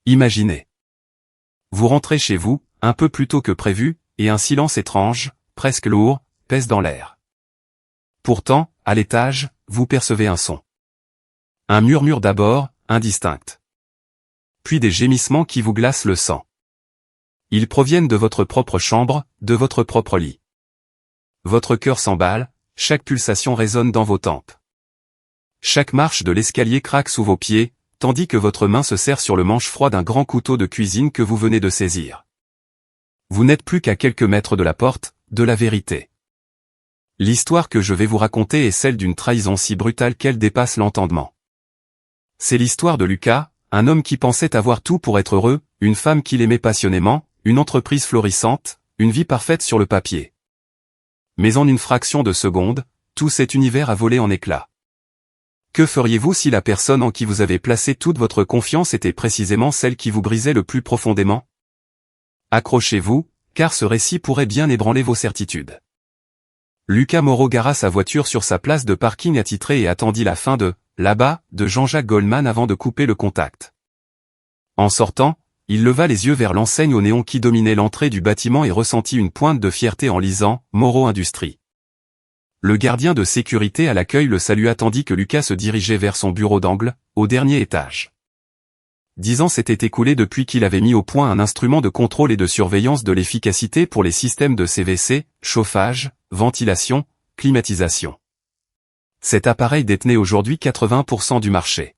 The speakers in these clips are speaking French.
Imaginez. Vous rentrez chez vous, un peu plus tôt que prévu, et un silence étrange, presque lourd, pèse dans l'air. Pourtant, à l'étage, vous percevez un son. Un murmure d'abord, indistinct. Puis des gémissements qui vous glacent le sang. Ils proviennent de votre propre chambre, de votre propre lit. Votre cœur s'emballe, chaque pulsation résonne dans vos tempes. Chaque marche de l'escalier craque sous vos pieds, tandis que votre main se serre sur le manche froid d'un grand couteau de cuisine que vous venez de saisir. Vous n'êtes plus qu'à quelques mètres de la porte, de la vérité. L'histoire que je vais vous raconter est celle d'une trahison si brutale qu'elle dépasse l'entendement. C'est l'histoire de Lucas, un homme qui pensait avoir tout pour être heureux, une femme qu'il aimait passionnément, une entreprise florissante, une vie parfaite sur le papier. Mais en une fraction de seconde, tout cet univers a volé en éclats. Que feriez-vous si la personne en qui vous avez placé toute votre confiance était précisément celle qui vous brisait le plus profondément? Accrochez-vous, car ce récit pourrait bien ébranler vos certitudes. Lucas Moreau gara sa voiture sur sa place de parking attitrée et attendit la fin de « Là-bas » de Jean-Jacques Goldman avant de couper le contact. En sortant, il leva les yeux vers l'enseigne au néon qui dominait l'entrée du bâtiment et ressentit une pointe de fierté en lisant « Moreau Industries ». Le gardien de sécurité à l'accueil le salua tandis que Lucas se dirigeait vers son bureau d'angle, au dernier étage. 10 ans s'étaient écoulés depuis qu'il avait mis au point un instrument de contrôle et de surveillance de l'efficacité pour les systèmes de CVC, chauffage, ventilation, climatisation. Cet appareil détenait aujourd'hui 80% du marché.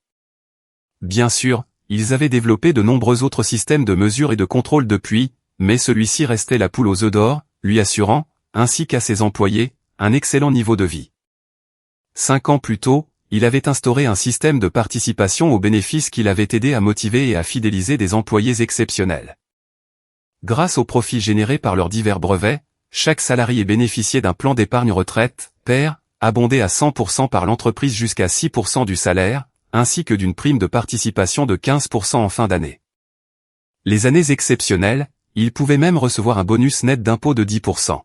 Bien sûr, ils avaient développé de nombreux autres systèmes de mesure et de contrôle depuis, mais celui-ci restait la poule aux œufs d'or, lui assurant, ainsi qu'à ses employés, un excellent niveau de vie. 5 ans plus tôt, il avait instauré un système de participation aux bénéfices qui l'avait aidé à motiver et à fidéliser des employés exceptionnels. Grâce aux profits générés par leurs divers brevets, chaque salarié bénéficiait d'un plan d'épargne retraite, PER, abondé à 100% par l'entreprise jusqu'à 6% du salaire, ainsi que d'une prime de participation de 15% en fin d'année. Les années exceptionnelles, il pouvait même recevoir un bonus net d'impôt de 10%.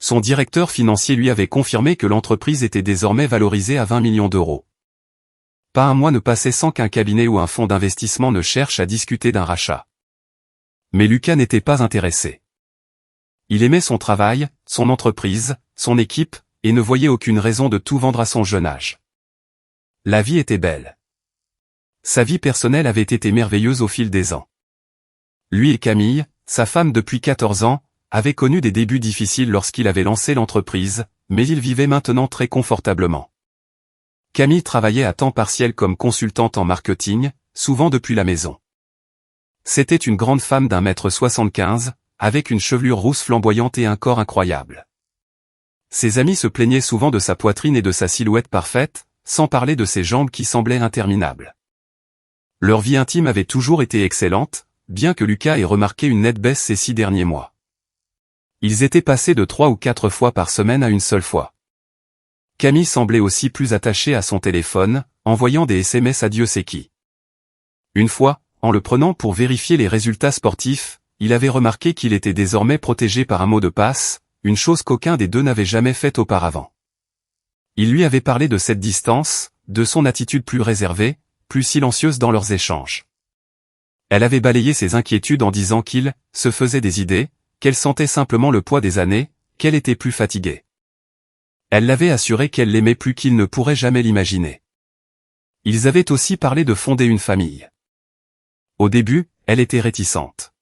Son directeur financier lui avait confirmé que l'entreprise était désormais valorisée à 20 millions d'euros. Pas un mois ne passait sans qu'un cabinet ou un fonds d'investissement ne cherche à discuter d'un rachat. Mais Lucas n'était pas intéressé. Il aimait son travail, son entreprise, son équipe, et ne voyait aucune raison de tout vendre à son jeune âge. La vie était belle. Sa vie personnelle avait été merveilleuse au fil des ans. Lui et Camille, sa femme depuis 14 ans, avaient connu des débuts difficiles lorsqu'il avait lancé l'entreprise, mais ils vivaient maintenant très confortablement. Camille travaillait à temps partiel comme consultante en marketing, souvent depuis la maison. C'était une grande femme d'1,75 m, avec une chevelure rousse flamboyante et un corps incroyable. Ses amis se plaignaient souvent de sa poitrine et de sa silhouette parfaite, sans parler de ses jambes qui semblaient interminables. Leur vie intime avait toujours été excellente, bien que Lucas ait remarqué une nette baisse ces 6 derniers mois. Ils étaient passés de 3 ou 4 fois par semaine à une seule fois. Camille semblait aussi plus attachée à son téléphone, envoyant des SMS à Dieu sait qui. Une fois, en le prenant pour vérifier les résultats sportifs, il avait remarqué qu'il était désormais protégé par un mot de passe, une chose qu'aucun des deux n'avait jamais faite auparavant. Il lui avait parlé de cette distance, de son attitude plus réservée, plus silencieuse dans leurs échanges. Elle avait balayé ses inquiétudes en disant qu'il se faisait des idées, qu'elle sentait simplement le poids des années, qu'elle était plus fatiguée. Elle l'avait assuré qu'elle l'aimait plus qu'il ne pourrait jamais l'imaginer. Ils avaient aussi parlé de fonder une famille. Au début, elle était réticente.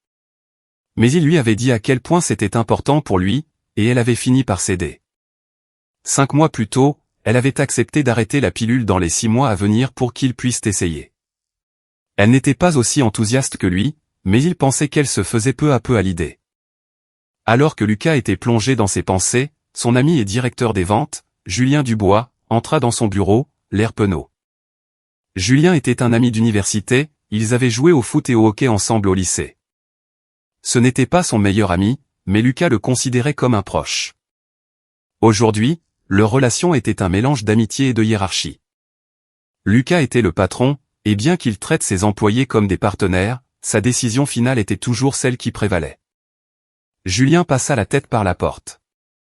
Mais il lui avait dit à quel point c'était important pour lui, et elle avait fini par céder. 5 mois plus tôt, elle avait accepté d'arrêter la pilule dans les 6 mois à venir pour qu'il puisse essayer. Elle n'était pas aussi enthousiaste que lui, mais il pensait qu'elle se faisait peu à peu à l'idée. Alors que Lucas était plongé dans ses pensées, son ami et directeur des ventes, Julien Dubois, entra dans son bureau, l'air penaud. Julien était un ami d'université, ils avaient joué au foot et au hockey ensemble au lycée. Ce n'était pas son meilleur ami, mais Lucas le considérait comme un proche. Aujourd'hui, leur relation était un mélange d'amitié et de hiérarchie. Lucas était le patron, et bien qu'il traite ses employés comme des partenaires, sa décision finale était toujours celle qui prévalait. Julien passa la tête par la porte.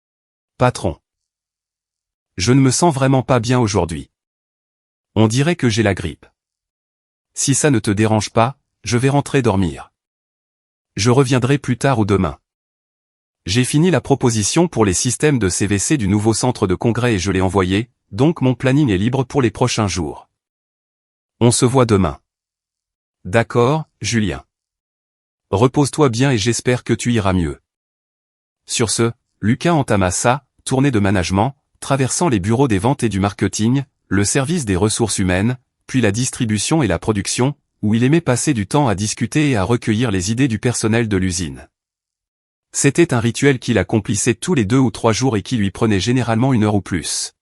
« Patron. Je ne me sens vraiment pas bien aujourd'hui. On dirait que j'ai la grippe. Si ça ne te dérange pas, je vais rentrer dormir. Je reviendrai plus tard ou demain. J'ai fini la proposition pour les systèmes de CVC du nouveau centre de congrès et je l'ai envoyé, donc mon planning est libre pour les prochains jours. On se voit demain. D'accord, Julien. Repose-toi bien et j'espère que tu iras mieux. Sur ce, Lucas entama sa tournée de management, traversant les bureaux des ventes et du marketing, le service des ressources humaines, puis la distribution et la production, où il aimait passer du temps à discuter et à recueillir les idées du personnel de l'usine. C'était un rituel qu'il accomplissait tous les 2 ou 3 jours et qui lui prenait généralement 1 heure ou plus.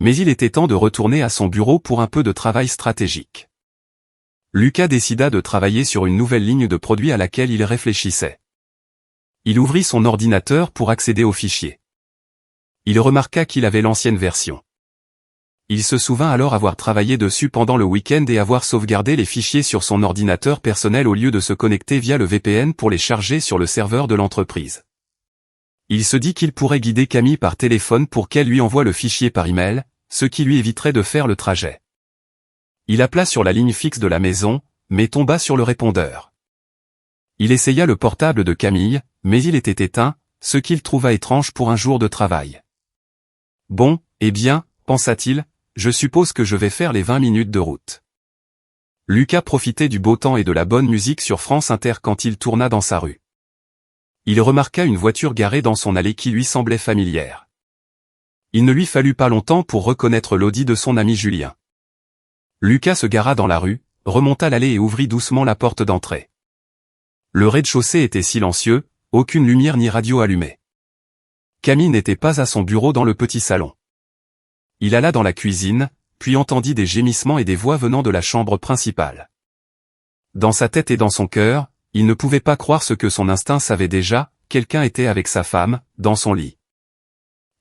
Mais il était temps de retourner à son bureau pour un peu de travail stratégique. Lucas décida de travailler sur une nouvelle ligne de produits à laquelle il réfléchissait. Il ouvrit son ordinateur pour accéder aux fichiers. Il remarqua qu'il avait l'ancienne version. Il se souvint alors avoir travaillé dessus pendant le week-end et avoir sauvegardé les fichiers sur son ordinateur personnel au lieu de se connecter via le VPN pour les charger sur le serveur de l'entreprise. Il se dit qu'il pourrait guider Camille par téléphone pour qu'elle lui envoie le fichier par email, ce qui lui éviterait de faire le trajet. Il appela sur la ligne fixe de la maison, mais tomba sur le répondeur. Il essaya le portable de Camille, mais il était éteint, ce qu'il trouva étrange pour un jour de travail. Bon, eh bien, pensa-t-il, je suppose que je vais faire les 20 minutes de route. Lucas profitait du beau temps et de la bonne musique sur France Inter quand il tourna dans sa rue. Il remarqua une voiture garée dans son allée qui lui semblait familière. Il ne lui fallut pas longtemps pour reconnaître l'Audi de son ami Julien. Lucas se gara dans la rue, remonta l'allée et ouvrit doucement la porte d'entrée. Le rez-de-chaussée était silencieux, aucune lumière ni radio allumée. Camille n'était pas à son bureau dans le petit salon. Il alla dans la cuisine, puis entendit des gémissements et des voix venant de la chambre principale. Dans sa tête et dans son cœur, il ne pouvait pas croire ce que son instinct savait déjà, quelqu'un était avec sa femme, dans son lit.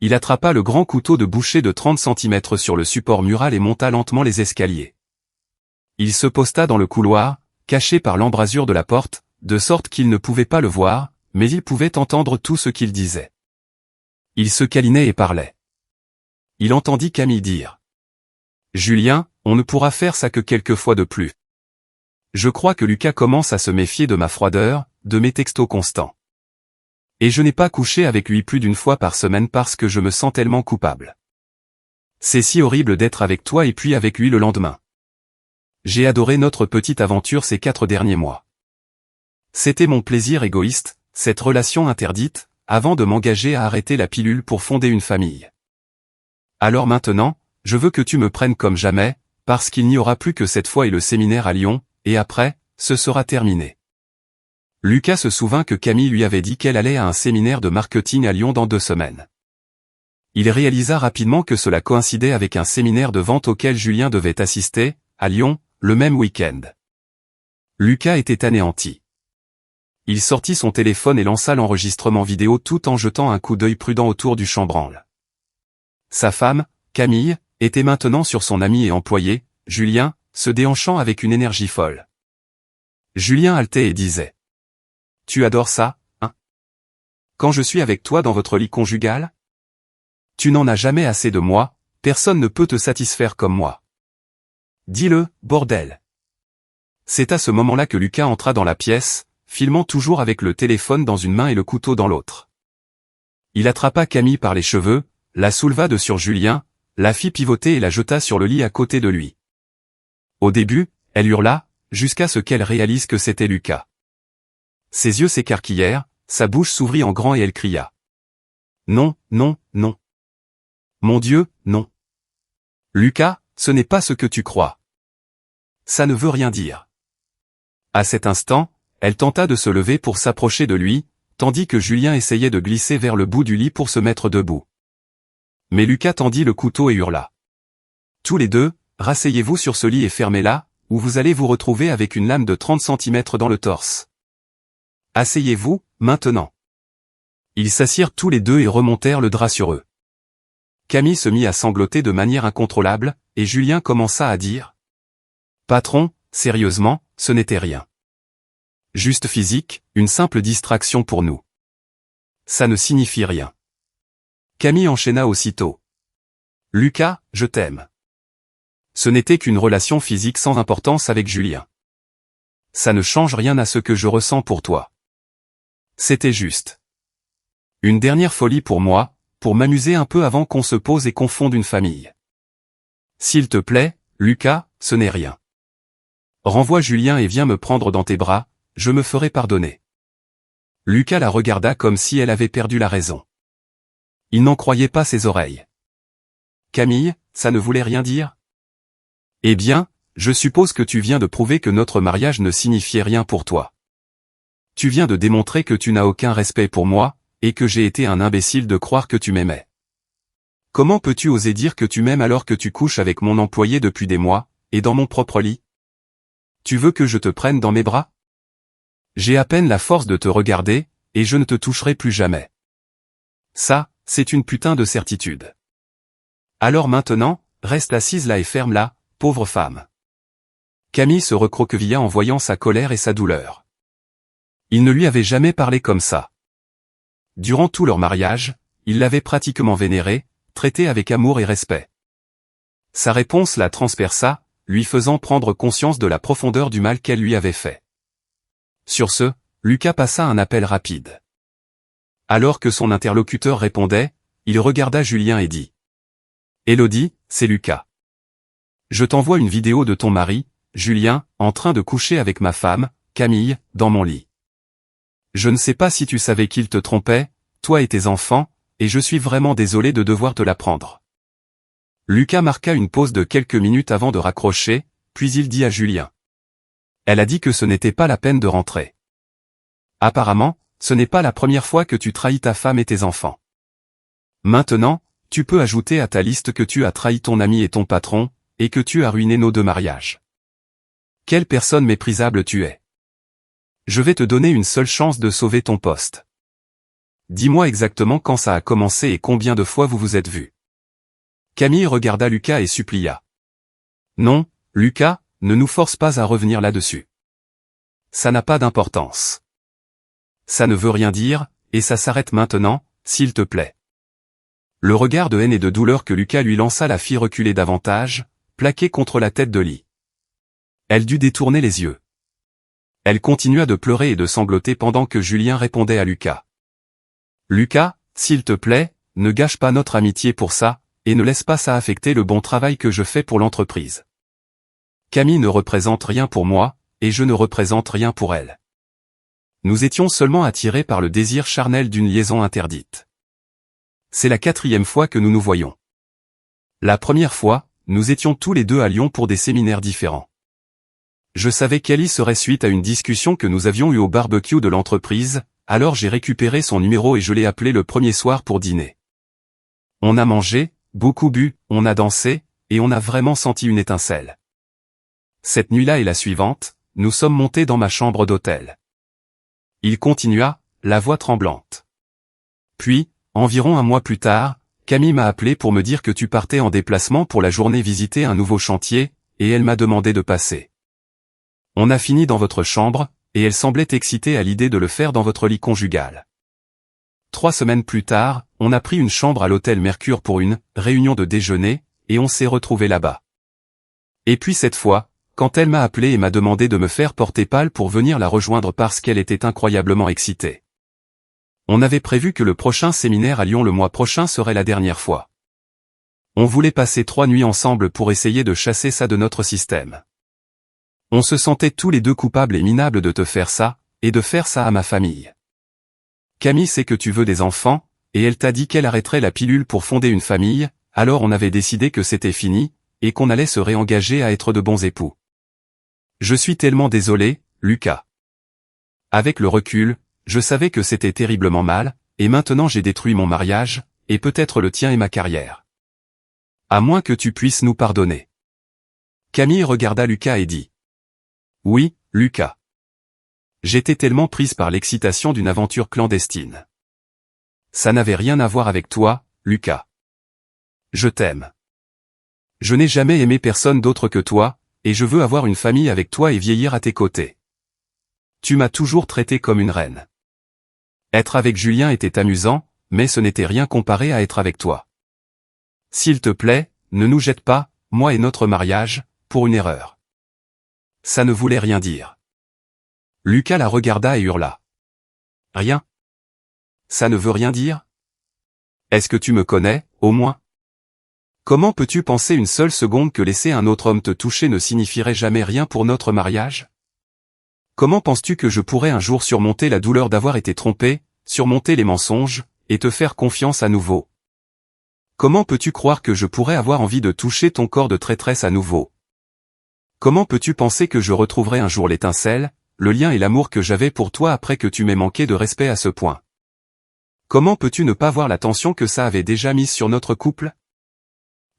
Il attrapa le grand couteau de boucher de 30 cm sur le support mural et monta lentement les escaliers. Il se posta dans le couloir, caché par l'embrasure de la porte, de sorte qu'il ne pouvait pas le voir, mais il pouvait entendre tout ce qu'il disait. Il se câlinait et parlait. Il entendit Camille dire. « Julien, on ne pourra faire ça que quelques fois de plus. Je crois que Lucas commence à se méfier de ma froideur, de mes textos constants. Et je n'ai pas couché avec lui plus d'1 fois par semaine parce que je me sens tellement coupable. C'est si horrible d'être avec toi et puis avec lui le lendemain. J'ai adoré notre petite aventure ces 4 derniers mois. C'était mon plaisir égoïste, cette relation interdite, avant de m'engager à arrêter la pilule pour fonder une famille. Alors maintenant, je veux que tu me prennes comme jamais, parce qu'il n'y aura plus que cette fois et le séminaire à Lyon, et après, ce sera terminé. » Lucas se souvint que Camille lui avait dit qu'elle allait à un séminaire de marketing à Lyon dans 2 semaines. Il réalisa rapidement que cela coïncidait avec un séminaire de vente auquel Julien devait assister, à Lyon, le même week-end. Lucas était anéanti. Il sortit son téléphone et lança l'enregistrement vidéo tout en jetant un coup d'œil prudent autour du chambranle. Sa femme, Camille, était maintenant sur son ami et employé, Julien, se déhanchant avec une énergie folle. Julien haletait et disait. « Tu adores ça, hein? Quand je suis avec toi dans votre lit conjugal? Tu n'en as jamais assez de moi, personne ne peut te satisfaire comme moi. Dis-le, bordel. » C'est à ce moment-là que Lucas entra dans la pièce, filmant toujours avec le téléphone dans une main et le couteau dans l'autre. Il attrapa Camille par les cheveux, la souleva de sur Julien, la fit pivoter et la jeta sur le lit à côté de lui. Au début, elle hurla, jusqu'à ce qu'elle réalise que c'était Lucas. Ses yeux s'écarquillèrent, sa bouche s'ouvrit en grand et elle cria. « Non, non, non. Mon Dieu, non. Lucas, ce n'est pas ce que tu crois. Ça ne veut rien dire. » À cet instant, elle tenta de se lever pour s'approcher de lui, tandis que Julien essayait de glisser vers le bout du lit pour se mettre debout. Mais Lucas tendit le couteau et hurla. « Tous les deux, rasseyez-vous sur ce lit et fermez-la, ou vous allez vous retrouver avec une lame de 30 cm dans le torse. Asseyez-vous, maintenant. » Ils s'assirent tous les deux et remontèrent le drap sur eux. Camille se mit à sangloter de manière incontrôlable, et Julien commença à dire. « Patron, sérieusement, ce n'était rien. Juste physique, une simple distraction pour nous. Ça ne signifie rien. » Camille enchaîna aussitôt. « Lucas, je t'aime. » Ce n'était qu'une relation physique sans importance avec Julien. Ça ne change rien à ce que je ressens pour toi. C'était juste une dernière folie pour moi, pour m'amuser un peu avant qu'on se pose et qu'on fonde une famille. S'il te plaît, Lucas, ce n'est rien. Renvoie Julien et viens me prendre dans tes bras, je me ferai pardonner. Lucas la regarda comme si elle avait perdu la raison. Il n'en croyait pas ses oreilles. Camille, ça ne voulait rien dire? Eh bien, je suppose que tu viens de prouver que notre mariage ne signifiait rien pour toi. Tu viens de démontrer que tu n'as aucun respect pour moi, et que j'ai été un imbécile de croire que tu m'aimais. Comment peux-tu oser dire que tu m'aimes alors que tu couches avec mon employé depuis des mois, et dans mon propre lit? Tu veux que je te prenne dans mes bras? J'ai à peine la force de te regarder, et je ne te toucherai plus jamais. Ça, c'est une putain de certitude. Alors maintenant, reste assise là et ferme-la, pauvre femme. Camille se recroquevilla en voyant sa colère et sa douleur. Il ne lui avait jamais parlé comme ça. Durant tout leur mariage, il l'avait pratiquement vénérée, traitée avec amour et respect. Sa réponse la transperça, lui faisant prendre conscience de la profondeur du mal qu'elle lui avait fait. Sur ce, Lucas passa un appel rapide. Alors que son interlocuteur répondait, il regarda Julien et dit « Élodie, c'est Lucas. Je t'envoie une vidéo de ton mari, Julien, en train de coucher avec ma femme, Camille, dans mon lit. Je ne sais pas si tu savais qu'il te trompait, toi et tes enfants, et je suis vraiment désolé de devoir te l'apprendre. » Lucas marqua une pause de quelques minutes avant de raccrocher, puis il dit à Julien. Elle a dit que ce n'était pas la peine de rentrer. Apparemment, ce n'est pas la première fois que tu trahis ta femme et tes enfants. Maintenant, tu peux ajouter à ta liste que tu as trahi ton ami et ton patron, et que tu as ruiné nos 2 mariages. Quelle personne méprisable tu es. Je vais te donner une seule chance de sauver ton poste. Dis-moi exactement quand ça a commencé et combien de fois vous vous êtes vus. Camille regarda Lucas et supplia. Non, Lucas, ne nous force pas à revenir là-dessus. Ça n'a pas d'importance. Ça ne veut rien dire, et ça s'arrête maintenant, s'il te plaît. Le regard de haine et de douleur que Lucas lui lança la fit reculer davantage, plaquée contre la tête de lit. Elle dut détourner les yeux. Elle continua de pleurer et de sangloter pendant que Julien répondait à Lucas. Lucas, s'il te plaît, ne gâche pas notre amitié pour ça, et ne laisse pas ça affecter le bon travail que je fais pour l'entreprise. Camille ne représente rien pour moi, et je ne représente rien pour elle. Nous étions seulement attirés par le désir charnel d'une liaison interdite. C'est la 4e fois que nous nous voyons. La première fois, nous étions tous les 2 à Lyon pour des séminaires différents. Je savais qu'Ellie serait suite à une discussion que nous avions eue au barbecue de l'entreprise, alors j'ai récupéré son numéro et je l'ai appelé le premier soir pour dîner. On a mangé, beaucoup bu, on a dansé, et on a vraiment senti une étincelle. Cette nuit-là et la suivante, nous sommes montés dans ma chambre d'hôtel. Il continua, la voix tremblante. Puis, environ 1 mois plus tard, Camille m'a appelé pour me dire que tu partais en déplacement pour la journée visiter un nouveau chantier, et elle m'a demandé de passer. On a fini dans votre chambre, et elle semblait excitée à l'idée de le faire dans votre lit conjugal. 3 semaines plus tard, on a pris une chambre à l'hôtel Mercure pour une réunion de déjeuner, et on s'est retrouvés là-bas. Et puis cette fois, quand elle m'a appelé et m'a demandé de me faire porter pâle pour venir la rejoindre parce qu'elle était incroyablement excitée. On avait prévu que le prochain séminaire à Lyon le mois prochain serait la dernière fois. On voulait passer 3 nuits ensemble pour essayer de chasser ça de notre système. On se sentait tous les 2 coupables et minables de te faire ça, et de faire ça à ma famille. Camille sait que tu veux des enfants, et elle t'a dit qu'elle arrêterait la pilule pour fonder une famille, alors on avait décidé que c'était fini, et qu'on allait se réengager à être de bons époux. Je suis tellement désolé, Lucas. Avec le recul, je savais que c'était terriblement mal, et maintenant j'ai détruit mon mariage, et peut-être le tien et ma carrière. À moins que tu puisses nous pardonner. Camille regarda Lucas et dit. Oui, Lucas. J'étais tellement prise par l'excitation d'une aventure clandestine. Ça n'avait rien à voir avec toi, Lucas. Je t'aime. Je n'ai jamais aimé personne d'autre que toi, et je veux avoir une famille avec toi et vieillir à tes côtés. Tu m'as toujours traité comme une reine. Être avec Julien était amusant, mais ce n'était rien comparé à être avec toi. S'il te plaît, ne nous jette pas, moi et notre mariage, pour une erreur. Ça ne voulait rien dire. Lucas la regarda et hurla. Rien. Ça ne veut rien dire? Est-ce que tu me connais, au moins? Comment peux-tu penser une seule seconde que laisser un autre homme te toucher ne signifierait jamais rien pour notre mariage? Comment penses-tu que je pourrais un jour surmonter la douleur d'avoir été trompé, surmonter les mensonges, et te faire confiance à nouveau? Comment peux-tu croire que je pourrais avoir envie de toucher ton corps de traîtresse à nouveau? Comment peux-tu penser que je retrouverai un jour l'étincelle, le lien et l'amour que j'avais pour toi après que tu m'aies manqué de respect à ce point? Comment peux-tu ne pas voir la tension que ça avait déjà mise sur notre couple?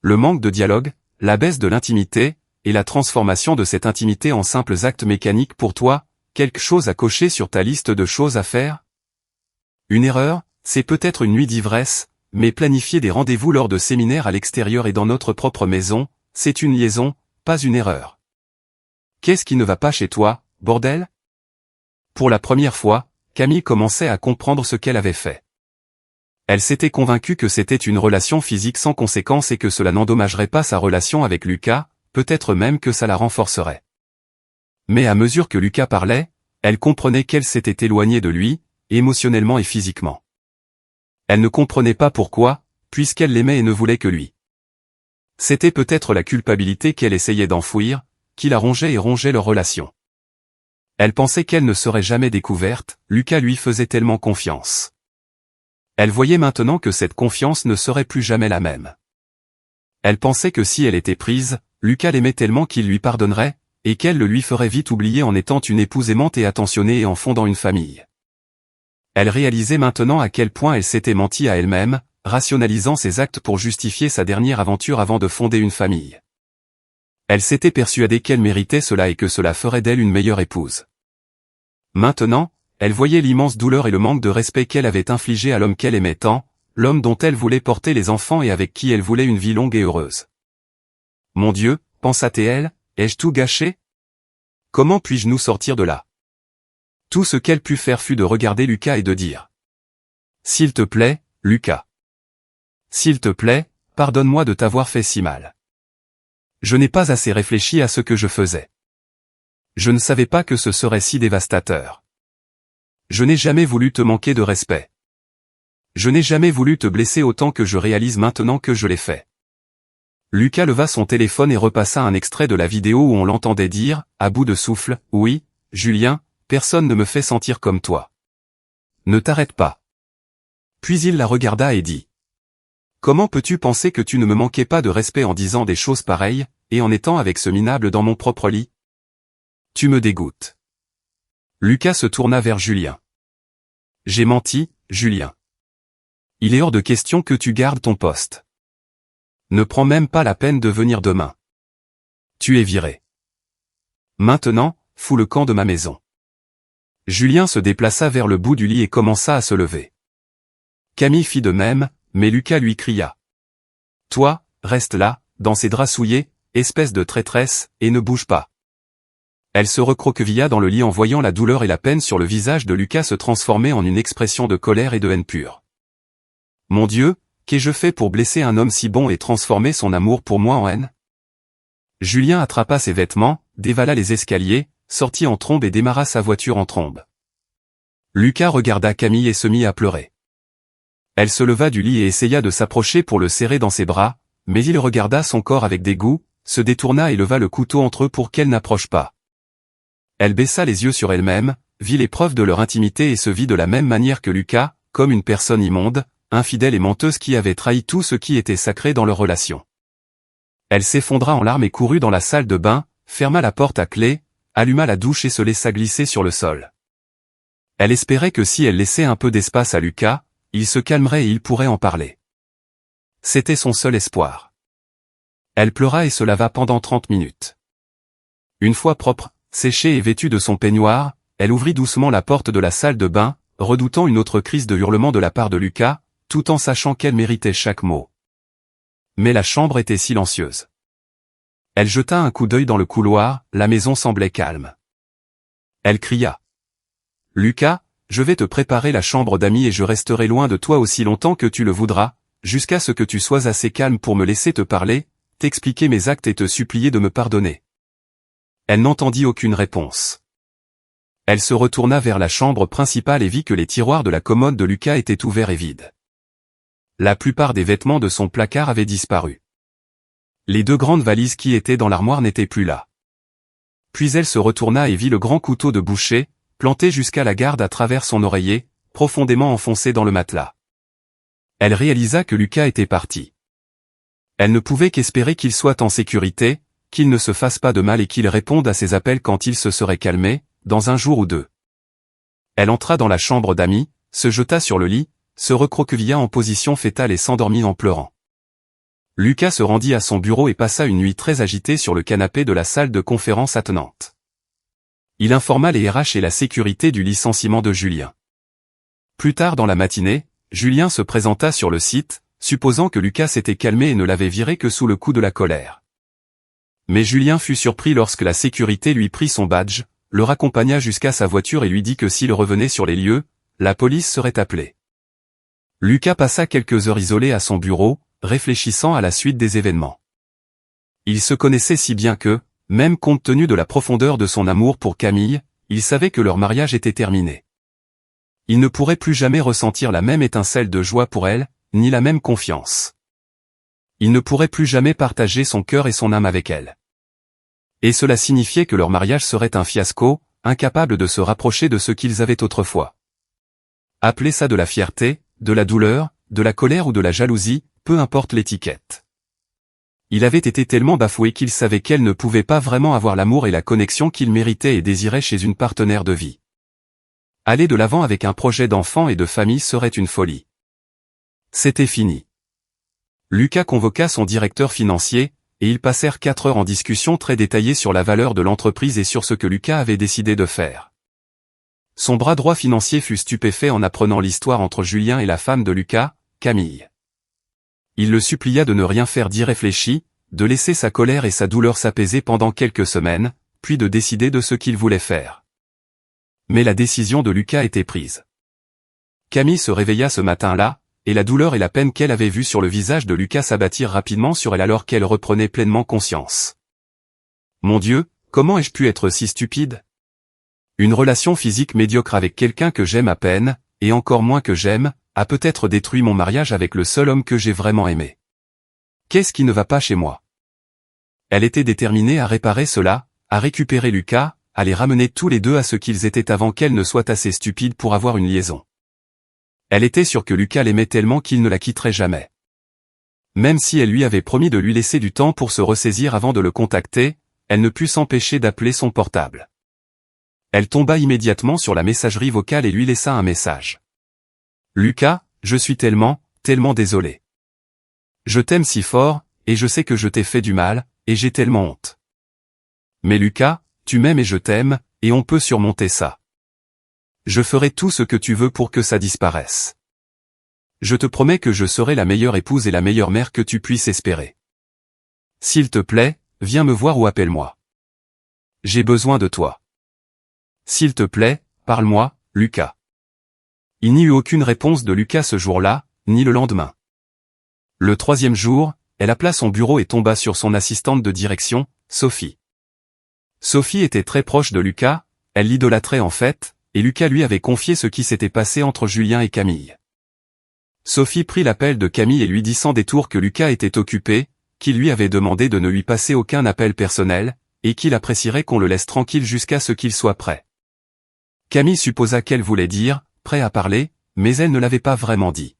Le manque de dialogue, la baisse de l'intimité, et la transformation de cette intimité en simples actes mécaniques pour toi, quelque chose à cocher sur ta liste de choses à faire? Une erreur, c'est peut-être une nuit d'ivresse, mais planifier des rendez-vous lors de séminaires à l'extérieur et dans notre propre maison, c'est une liaison, pas une erreur. Qu'est-ce qui ne va pas chez toi, bordel? Pour la première fois, Camille commençait à comprendre ce qu'elle avait fait. Elle s'était convaincue que c'était une relation physique sans conséquence et que cela n'endommagerait pas sa relation avec Lucas, peut-être même que ça la renforcerait. Mais à mesure que Lucas parlait, elle comprenait qu'elle s'était éloignée de lui, émotionnellement et physiquement. Elle ne comprenait pas pourquoi, puisqu'elle l'aimait et ne voulait que lui. C'était peut-être la culpabilité qu'elle essayait d'enfouir, qui la rongeait et rongeait leur relation. Elle pensait qu'elle ne serait jamais découverte, Lucas lui faisait tellement confiance. Elle voyait maintenant que cette confiance ne serait plus jamais la même. Elle pensait que si elle était prise, Lucas l'aimait tellement qu'il lui pardonnerait, et qu'elle le lui ferait vite oublier en étant une épouse aimante et attentionnée et en fondant une famille. Elle réalisait maintenant à quel point elle s'était menti à elle-même, rationalisant ses actes pour justifier sa dernière aventure avant de fonder une famille. Elle s'était persuadée qu'elle méritait cela et que cela ferait d'elle une meilleure épouse. Maintenant, elle voyait l'immense douleur et le manque de respect qu'elle avait infligé à l'homme qu'elle aimait tant, l'homme dont elle voulait porter les enfants et avec qui elle voulait une vie longue et heureuse. Mon Dieu, pensa-t-elle, ai-je tout gâché? Comment puis-je nous sortir de là? Tout ce qu'elle put faire fut de regarder Lucas et de dire. S'il te plaît, Lucas. S'il te plaît, pardonne-moi de t'avoir fait si mal. Je n'ai pas assez réfléchi à ce que je faisais. Je ne savais pas que ce serait si dévastateur. Je n'ai jamais voulu te manquer de respect. Je n'ai jamais voulu te blesser autant que je réalise maintenant que je l'ai fait. Lucas leva son téléphone et repassa un extrait de la vidéo où on l'entendait dire, à bout de souffle, « Oui, Julien, personne ne me fait sentir comme toi. Ne t'arrête pas. » Puis il la regarda et dit. « Comment peux-tu penser que tu ne me manquais pas de respect en disant des choses pareilles, et en étant avec ce minable dans mon propre lit? Tu me dégoûtes. » Lucas se tourna vers Julien. « J'ai menti, Julien. Il est hors de question que tu gardes ton poste. Ne prends même pas la peine de venir demain. Tu es viré. Maintenant, fous le camp de ma maison. » Julien se déplaça vers le bout du lit et commença à se lever. Camille fit de même, mais Lucas lui cria. « Toi, reste là, dans ces draps souillés, espèce de traîtresse, et ne bouge pas. » Elle se recroquevilla dans le lit en voyant la douleur et la peine sur le visage de Lucas se transformer en une expression de colère et de haine pure. « Mon Dieu, qu'ai-je fait pour blesser un homme si bon et transformer son amour pour moi en haine? » Julien attrapa ses vêtements, dévala les escaliers, sortit en trombe et démarra sa voiture en trombe. Lucas regarda Camille et se mit à pleurer. Elle se leva du lit et essaya de s'approcher pour le serrer dans ses bras, mais il regarda son corps avec dégoût, se détourna et leva le couteau entre eux pour qu'elle n'approche pas. Elle baissa les yeux sur elle-même, vit les preuves de leur intimité et se vit de la même manière que Lucas, comme une personne immonde, infidèle et menteuse qui avait trahi tout ce qui était sacré dans leur relation. Elle s'effondra en larmes et courut dans la salle de bain, ferma la porte à clé, alluma la douche et se laissa glisser sur le sol. Elle espérait que si elle laissait un peu d'espace à Lucas, il se calmerait et il pourrait en parler. C'était son seul espoir. Elle pleura et se lava pendant 30 minutes. Une fois propre, séchée et vêtue de son peignoir, elle ouvrit doucement la porte de la salle de bain, redoutant une autre crise de hurlements de la part de Lucas, tout en sachant qu'elle méritait chaque mot. Mais la chambre était silencieuse. Elle jeta un coup d'œil dans le couloir, la maison semblait calme. Elle cria. « Lucas, je vais te préparer la chambre d'amis et je resterai loin de toi aussi longtemps que tu le voudras, jusqu'à ce que tu sois assez calme pour me laisser te parler, t'expliquer mes actes et te supplier de me pardonner. » Elle n'entendit aucune réponse. Elle se retourna vers la chambre principale et vit que les tiroirs de la commode de Lucas étaient ouverts et vides. La plupart des vêtements de son placard avaient disparu. Les 2 grandes valises qui étaient dans l'armoire n'étaient plus là. Puis elle se retourna et vit le grand couteau de boucher, planté jusqu'à la garde à travers son oreiller, profondément enfoncé dans le matelas. Elle réalisa que Lucas était parti. Elle ne pouvait qu'espérer qu'il soit en sécurité, qu'il ne se fasse pas de mal et qu'il réponde à ses appels quand il se serait calmé, dans un jour ou 2. Elle entra dans la chambre d'Amy, se jeta sur le lit, se recroquevilla en position fétale et s'endormit en pleurant. Lucas se rendit à son bureau et passa une nuit très agitée sur le canapé de la salle de conférence attenante. Il informa les RH et la sécurité du licenciement de Julien. Plus tard dans la matinée, Julien se présenta sur le site, supposant que Lucas s'était calmé et ne l'avait viré que sous le coup de la colère. Mais Julien fut surpris lorsque la sécurité lui prit son badge, le raccompagna jusqu'à sa voiture et lui dit que s'il revenait sur les lieux, la police serait appelée. Lucas passa quelques heures isolé à son bureau, réfléchissant à la suite des événements. Il se connaissait si bien que, même compte tenu de la profondeur de son amour pour Camille, il savait que leur mariage était terminé. Il ne pourrait plus jamais ressentir la même étincelle de joie pour elle, ni la même confiance. Il ne pourrait plus jamais partager son cœur et son âme avec elle. Et cela signifiait que leur mariage serait un fiasco, incapable de se rapprocher de ce qu'ils avaient autrefois. Appelez ça de la fierté, de la douleur, de la colère ou de la jalousie, peu importe l'étiquette. Il avait été tellement bafoué qu'il savait qu'elle ne pouvait pas vraiment avoir l'amour et la connexion qu'il méritait et désirait chez une partenaire de vie. Aller de l'avant avec un projet d'enfant et de famille serait une folie. C'était fini. Lucas convoqua son directeur financier, et ils passèrent 4 heures en discussion très détaillée sur la valeur de l'entreprise et sur ce que Lucas avait décidé de faire. Son bras droit financier fut stupéfait en apprenant l'histoire entre Julien et la femme de Lucas, Camille. Il le supplia de ne rien faire d'irréfléchi, de laisser sa colère et sa douleur s'apaiser pendant quelques semaines, puis de décider de ce qu'il voulait faire. Mais la décision de Lucas était prise. Camille se réveilla ce matin-là, et la douleur et la peine qu'elle avait vue sur le visage de Lucas s'abattirent rapidement sur elle alors qu'elle reprenait pleinement conscience. Mon Dieu, comment ai-je pu être si stupide? Une relation physique médiocre avec quelqu'un que j'aime à peine, et encore moins que j'aime, a peut-être détruit mon mariage avec le seul homme que j'ai vraiment aimé. Qu'est-ce qui ne va pas chez moi? Elle était déterminée à réparer cela, à récupérer Lucas, à les ramener tous les deux à ce qu'ils étaient avant qu'elle ne soit assez stupide pour avoir une liaison. Elle était sûre que Lucas l'aimait tellement qu'il ne la quitterait jamais. Même si elle lui avait promis de lui laisser du temps pour se ressaisir avant de le contacter, elle ne put s'empêcher d'appeler son portable. Elle tomba immédiatement sur la messagerie vocale et lui laissa un message. Lucas, je suis tellement désolé. Je t'aime si fort, et je sais que je t'ai fait du mal, et j'ai tellement honte. Mais Lucas, tu m'aimes et je t'aime, et on peut surmonter ça. Je ferai tout ce que tu veux pour que ça disparaisse. Je te promets que je serai la meilleure épouse et la meilleure mère que tu puisses espérer. S'il te plaît, viens me voir ou appelle-moi. J'ai besoin de toi. S'il te plaît, parle-moi, Lucas. Il n'y eut aucune réponse de Lucas ce jour-là, ni le lendemain. Le 3e jour, elle appela son bureau et tomba sur son assistante de direction, Sophie. Sophie était très proche de Lucas, elle l'idolâtrait en fait, et Lucas lui avait confié ce qui s'était passé entre Julien et Camille. Sophie prit l'appel de Camille et lui dit sans détour que Lucas était occupé, qu'il lui avait demandé de ne lui passer aucun appel personnel, et qu'il apprécierait qu'on le laisse tranquille jusqu'à ce qu'il soit prêt. Camille supposa qu'elle voulait dire « prêt à parler », mais elle ne l'avait pas vraiment dit.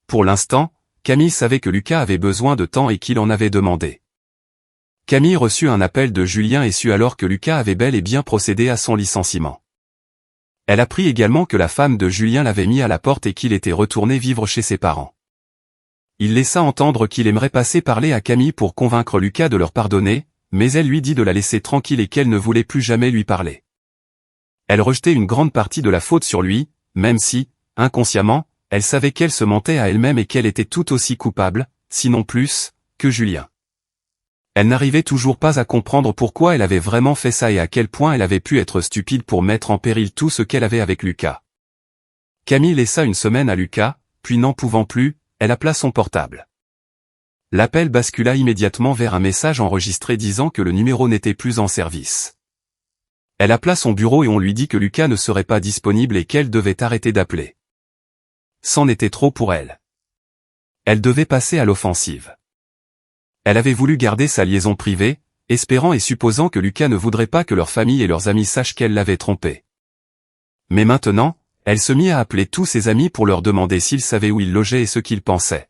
Pour l'instant, Camille savait que Lucas avait besoin de temps et qu'il en avait demandé. Camille reçut un appel de Julien et sut alors que Lucas avait bel et bien procédé à son licenciement. Elle apprit également que la femme de Julien l'avait mis à la porte et qu'il était retourné vivre chez ses parents. Il laissa entendre qu'il aimerait passer parler à Camille pour convaincre Lucas de leur pardonner, mais elle lui dit de la laisser tranquille et qu'elle ne voulait plus jamais lui parler. Elle rejetait une grande partie de la faute sur lui, même si, inconsciemment, elle savait qu'elle se mentait à elle-même et qu'elle était tout aussi coupable, sinon plus, que Julien. Elle n'arrivait toujours pas à comprendre pourquoi elle avait vraiment fait ça et à quel point elle avait pu être stupide pour mettre en péril tout ce qu'elle avait avec Lucas. Camille laissa une semaine à Lucas, puis n'en pouvant plus, elle appela son portable. L'appel bascula immédiatement vers un message enregistré disant que le numéro n'était plus en service. Elle appela son bureau et on lui dit que Lucas ne serait pas disponible et qu'elle devait arrêter d'appeler. C'en était trop pour elle. Elle devait passer à l'offensive. Elle avait voulu garder sa liaison privée, espérant et supposant que Lucas ne voudrait pas que leur famille et leurs amis sachent qu'elle l'avait trompé. Mais maintenant, elle se mit à appeler tous ses amis pour leur demander s'ils savaient où il logeait et ce qu'ils pensaient.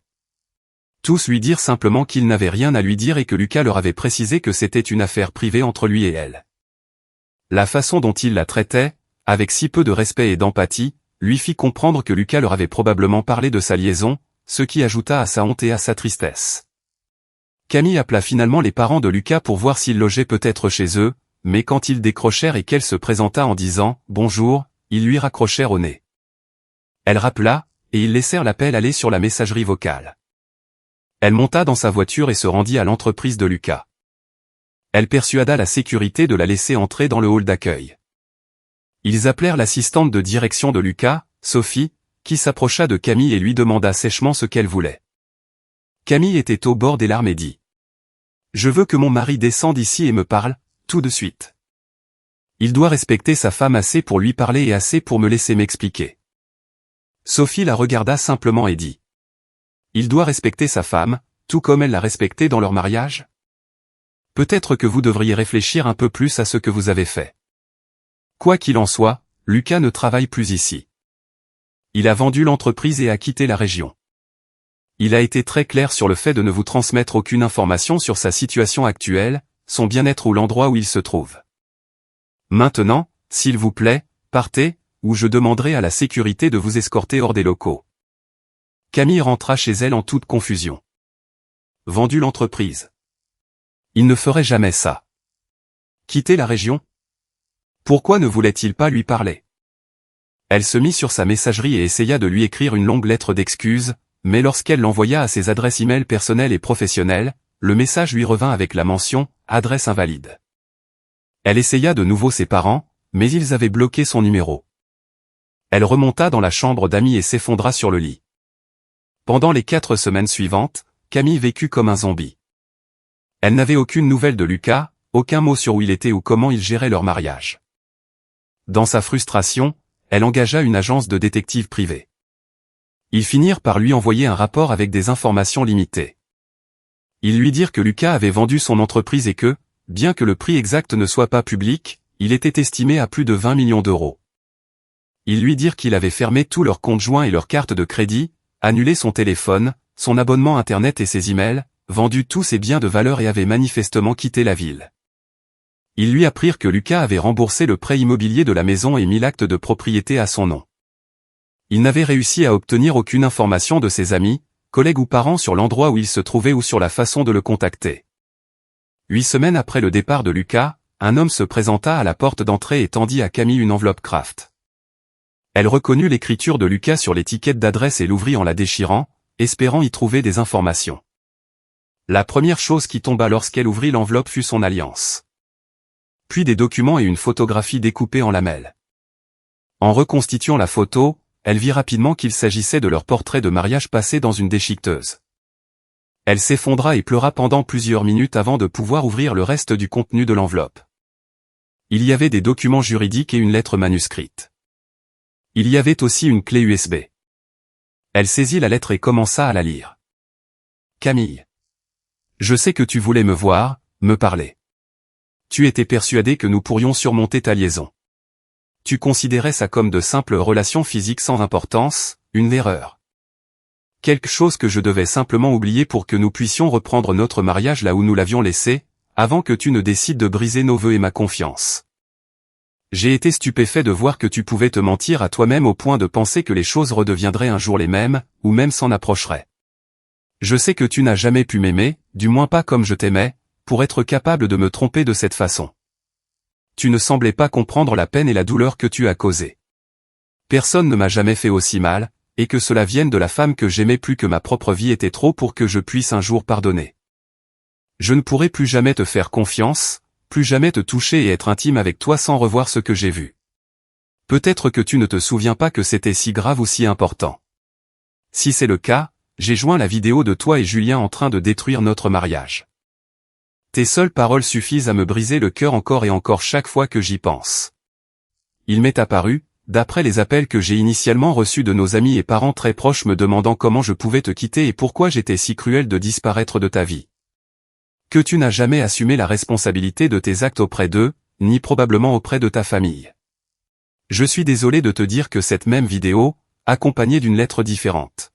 Tous lui dirent simplement qu'ils n'avaient rien à lui dire et que Lucas leur avait précisé que c'était une affaire privée entre lui et elle. La façon dont il la traitait, avec si peu de respect et d'empathie, lui fit comprendre que Lucas leur avait probablement parlé de sa liaison, ce qui ajouta à sa honte et à sa tristesse. Camille appela finalement les parents de Lucas pour voir s'il logeait peut-être chez eux, mais quand ils décrochèrent et qu'elle se présenta en disant « Bonjour », ils lui raccrochèrent au nez. Elle rappela, et ils laissèrent l'appel aller sur la messagerie vocale. Elle monta dans sa voiture et se rendit à l'entreprise de Lucas. Elle persuada la sécurité de la laisser entrer dans le hall d'accueil. Ils appelèrent l'assistante de direction de Lucas, Sophie, qui s'approcha de Camille et lui demanda sèchement ce qu'elle voulait. Camille était au bord des larmes et dit « Je veux que mon mari descende ici et me parle, tout de suite. Il doit respecter sa femme assez pour lui parler et assez pour me laisser m'expliquer. » Sophie la regarda simplement et dit « Il doit respecter sa femme, tout comme elle l'a respecté dans leur mariage ? Peut-être que vous devriez réfléchir un peu plus à ce que vous avez fait. Quoi qu'il en soit, Lucas ne travaille plus ici. Il a vendu l'entreprise et a quitté la région. Il a été très clair sur le fait de ne vous transmettre aucune information sur sa situation actuelle, son bien-être ou l'endroit où il se trouve. Maintenant, s'il vous plaît, partez, ou je demanderai à la sécurité de vous escorter hors des locaux. » Camille rentra chez elle en toute confusion. Vendu l'entreprise. Il ne ferait jamais ça. Quitter la région? Pourquoi ne voulait-il pas lui parler? Elle se mit sur sa messagerie et essaya de lui écrire une longue lettre d'excuses, mais lorsqu'elle l'envoya à ses adresses e-mail personnelles et professionnelles, le message lui revint avec la mention « adresse invalide ». Elle essaya de nouveau ses parents, mais ils avaient bloqué son numéro. Elle remonta dans la chambre d'amis et s'effondra sur le lit. Pendant les 4 semaines suivantes, Camille vécut comme un zombie. Elle n'avait aucune nouvelle de Lucas, aucun mot sur où il était ou comment il gérait leur mariage. Dans sa frustration, elle engagea une agence de détectives privés. Ils finirent par lui envoyer un rapport avec des informations limitées. Ils lui dirent que Lucas avait vendu son entreprise et que, bien que le prix exact ne soit pas public, il était estimé à plus de 20 millions d'euros. Ils lui dirent qu'il avait fermé tous leurs comptes joints et leurs cartes de crédit, annulé son téléphone, son abonnement internet et ses emails, vendu tous ses biens de valeur et avait manifestement quitté la ville. Ils lui apprirent que Lucas avait remboursé le prêt immobilier de la maison et mis l'acte de propriété à son nom. Il n'avait réussi à obtenir aucune information de ses amis, collègues ou parents sur l'endroit où il se trouvait ou sur la façon de le contacter. 8 semaines après le départ de Lucas, un homme se présenta à la porte d'entrée et tendit à Camille une enveloppe Kraft. Elle reconnut l'écriture de Lucas sur l'étiquette d'adresse et l'ouvrit en la déchirant, espérant y trouver des informations. La première chose qui tomba lorsqu'elle ouvrit l'enveloppe fut son alliance. Puis des documents et une photographie découpée en lamelles. En reconstituant la photo, elle vit rapidement qu'il s'agissait de leur portrait de mariage passé dans une déchiqueteuse. Elle s'effondra et pleura pendant plusieurs minutes avant de pouvoir ouvrir le reste du contenu de l'enveloppe. Il y avait des documents juridiques et une lettre manuscrite. Il y avait aussi une clé USB. Elle saisit la lettre et commença à la lire. « Camille. Je sais que tu voulais me voir, me parler. Tu étais persuadé que nous pourrions surmonter ta liaison. Tu considérais ça comme de simples relations physiques sans importance, une erreur. Quelque chose que je devais simplement oublier pour que nous puissions reprendre notre mariage là où nous l'avions laissé, avant que tu ne décides de briser nos vœux et ma confiance. J'ai été stupéfait de voir que tu pouvais te mentir à toi-même au point de penser que les choses redeviendraient un jour les mêmes, ou même s'en approcheraient. Je sais que tu n'as jamais pu m'aimer, du moins pas comme je t'aimais, pour être capable de me tromper de cette façon. Tu ne semblais pas comprendre la peine et la douleur que tu as causées. Personne ne m'a jamais fait aussi mal, et que cela vienne de la femme que j'aimais plus que ma propre vie était trop pour que je puisse un jour pardonner. Je ne pourrai plus jamais te faire confiance, plus jamais te toucher et être intime avec toi sans revoir ce que j'ai vu. Peut-être que tu ne te souviens pas que c'était si grave ou si important. Si c'est le cas, j'ai joint la vidéo de toi et Julien en train de détruire notre mariage. Tes seules paroles suffisent à me briser le cœur encore et encore chaque fois que j'y pense. Il m'est apparu, d'après les appels que j'ai initialement reçus de nos amis et parents très proches me demandant comment je pouvais te quitter et pourquoi j'étais si cruel de disparaître de ta vie. Que tu n'as jamais assumé la responsabilité de tes actes auprès d'eux, ni probablement auprès de ta famille. Je suis désolé de te dire que cette même vidéo, accompagnée d'une lettre différente,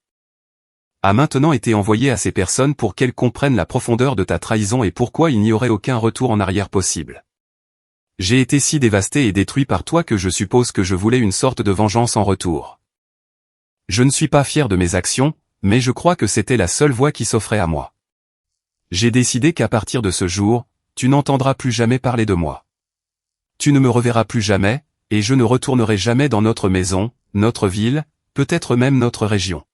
a maintenant été envoyée à ces personnes pour qu'elles comprennent la profondeur de ta trahison et pourquoi il n'y aurait aucun retour en arrière possible. J'ai été si dévasté et détruit par toi que je suppose que je voulais une sorte de vengeance en retour. Je ne suis pas fier de mes actions, mais je crois que c'était la seule voie qui s'offrait à moi. J'ai décidé qu'à partir de ce jour, tu n'entendras plus jamais parler de moi. Tu ne me reverras plus jamais, et je ne retournerai jamais dans notre maison, notre ville, peut-être même notre région.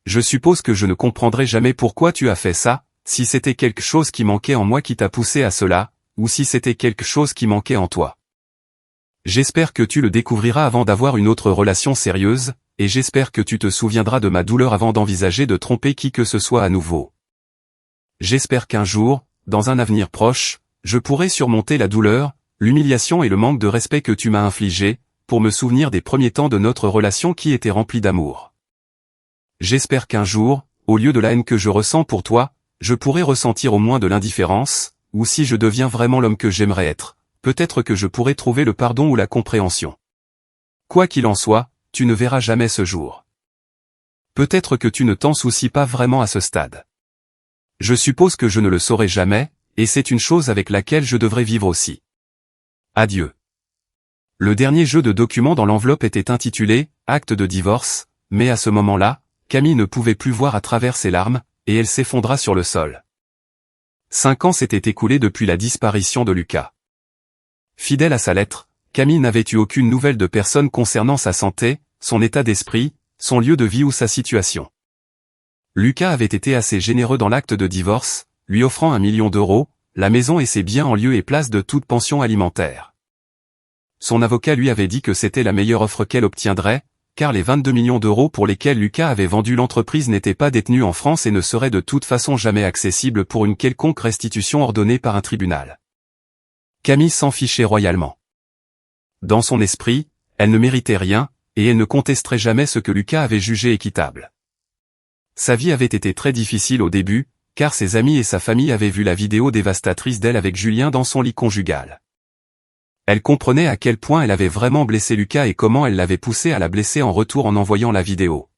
Je suppose que je ne comprendrai jamais pourquoi tu as fait ça, si c'était quelque chose qui manquait en moi qui t'a poussé à cela, ou si c'était quelque chose qui manquait en toi. J'espère que tu le découvriras avant d'avoir une autre relation sérieuse, et j'espère que tu te souviendras de ma douleur avant d'envisager de tromper qui que ce soit à nouveau. J'espère qu'un jour, dans un avenir proche, je pourrai surmonter la douleur, l'humiliation et le manque de respect que tu m'as infligé, pour me souvenir des premiers temps de notre relation qui étaient remplis d'amour. J'espère qu'un jour, au lieu de la haine que je ressens pour toi, je pourrai ressentir au moins de l'indifférence, ou si je deviens vraiment l'homme que j'aimerais être, peut-être que je pourrai trouver le pardon ou la compréhension. Quoi qu'il en soit, tu ne verras jamais ce jour. Peut-être que tu ne t'en soucies pas vraiment à ce stade. Je suppose que je ne le saurai jamais, et c'est une chose avec laquelle je devrais vivre aussi. Adieu. Le dernier jeu de documents dans l'enveloppe était intitulé « Acte de divorce », mais à ce moment-là, Camille ne pouvait plus voir à travers ses larmes, et elle s'effondra sur le sol. 5 ans s'étaient écoulés depuis la disparition de Lucas. Fidèle à sa lettre, Camille n'avait eu aucune nouvelle de personne concernant sa santé, son état d'esprit, son lieu de vie ou sa situation. Lucas avait été assez généreux dans l'acte de divorce, lui offrant 1 million d'euros, la maison et ses biens en lieu et place de toute pension alimentaire. Son avocat lui avait dit que c'était la meilleure offre qu'elle obtiendrait, car les 22 millions d'euros pour lesquels Lucas avait vendu l'entreprise n'étaient pas détenus en France et ne seraient de toute façon jamais accessibles pour une quelconque restitution ordonnée par un tribunal. Camille s'en fichait royalement. Dans son esprit, elle ne méritait rien, et elle ne contesterait jamais ce que Lucas avait jugé équitable. Sa vie avait été très difficile au début, car ses amis et sa famille avaient vu la vidéo dévastatrice d'elle avec Julien dans son lit conjugal. Elle comprenait à quel point elle avait vraiment blessé Lucas et comment elle l'avait poussé à la blesser en retour en envoyant la vidéo.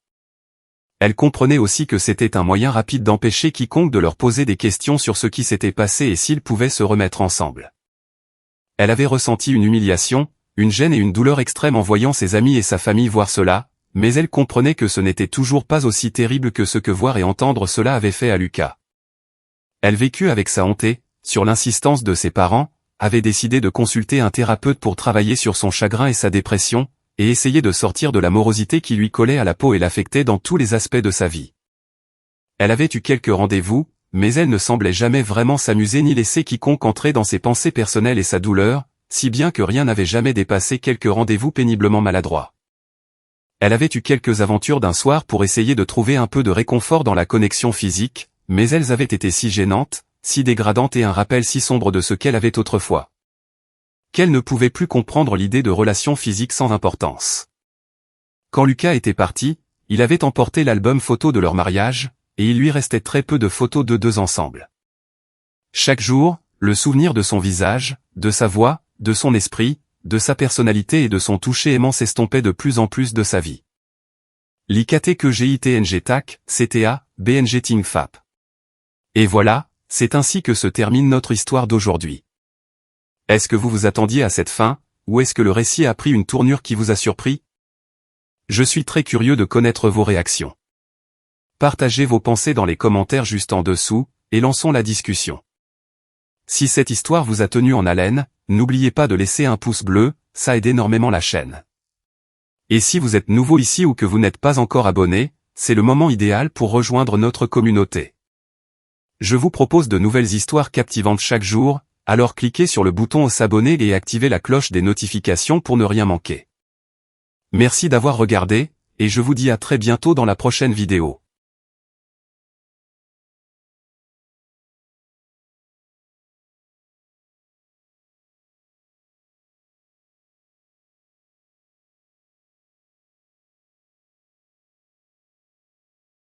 Elle comprenait aussi que c'était un moyen rapide d'empêcher quiconque de leur poser des questions sur ce qui s'était passé et s'ils pouvaient se remettre ensemble. Elle avait ressenti une humiliation, une gêne et une douleur extrême en voyant ses amis et sa famille voir cela, mais elle comprenait que ce n'était toujours pas aussi terrible que ce que voir et entendre cela avait fait à Lucas. Elle vécut avec sa honte et, sur l'insistance de ses parents, avait décidé de consulter un thérapeute pour travailler sur son chagrin et sa dépression, et essayer de sortir de la morosité qui lui collait à la peau et l'affectait dans tous les aspects de sa vie. Elle avait eu quelques rendez-vous, mais elle ne semblait jamais vraiment s'amuser ni laisser quiconque entrer dans ses pensées personnelles et sa douleur, si bien que rien n'avait jamais dépassé quelques rendez-vous péniblement maladroits. Elle avait eu quelques aventures d'un soir pour essayer de trouver un peu de réconfort dans la connexion physique, mais elles avaient été si gênantes, si dégradantes et un rappel si sombre de ce qu'elle avait autrefois, qu'elle ne pouvait plus comprendre l'idée de relations physiques sans importance. Quand Lucas était parti, il avait emporté l'album photo de leur mariage, et il lui restait très peu de photos d'eux deux ensemble. Chaque jour, le souvenir de son visage, de sa voix, de son esprit, de sa personnalité et de son toucher aimant s'estompait de plus en plus de sa vie. L'IKTKGITNG-TAC, CTA, BNG TING-FAP. Et voilà, c'est ainsi que se termine notre histoire d'aujourd'hui. Est-ce que vous vous attendiez à cette fin, ou est-ce que le récit a pris une tournure qui vous a surpris? Je suis très curieux de connaître vos réactions. Partagez vos pensées dans les commentaires juste en dessous, et lançons la discussion. Si cette histoire vous a tenu en haleine, n'oubliez pas de laisser un pouce bleu, ça aide énormément la chaîne. Et si vous êtes nouveau ici ou que vous n'êtes pas encore abonné, c'est le moment idéal pour rejoindre notre communauté. Je vous propose de nouvelles histoires captivantes chaque jour, alors cliquez sur le bouton s'abonner et activez la cloche des notifications pour ne rien manquer. Merci d'avoir regardé, et je vous dis à très bientôt dans la prochaine vidéo.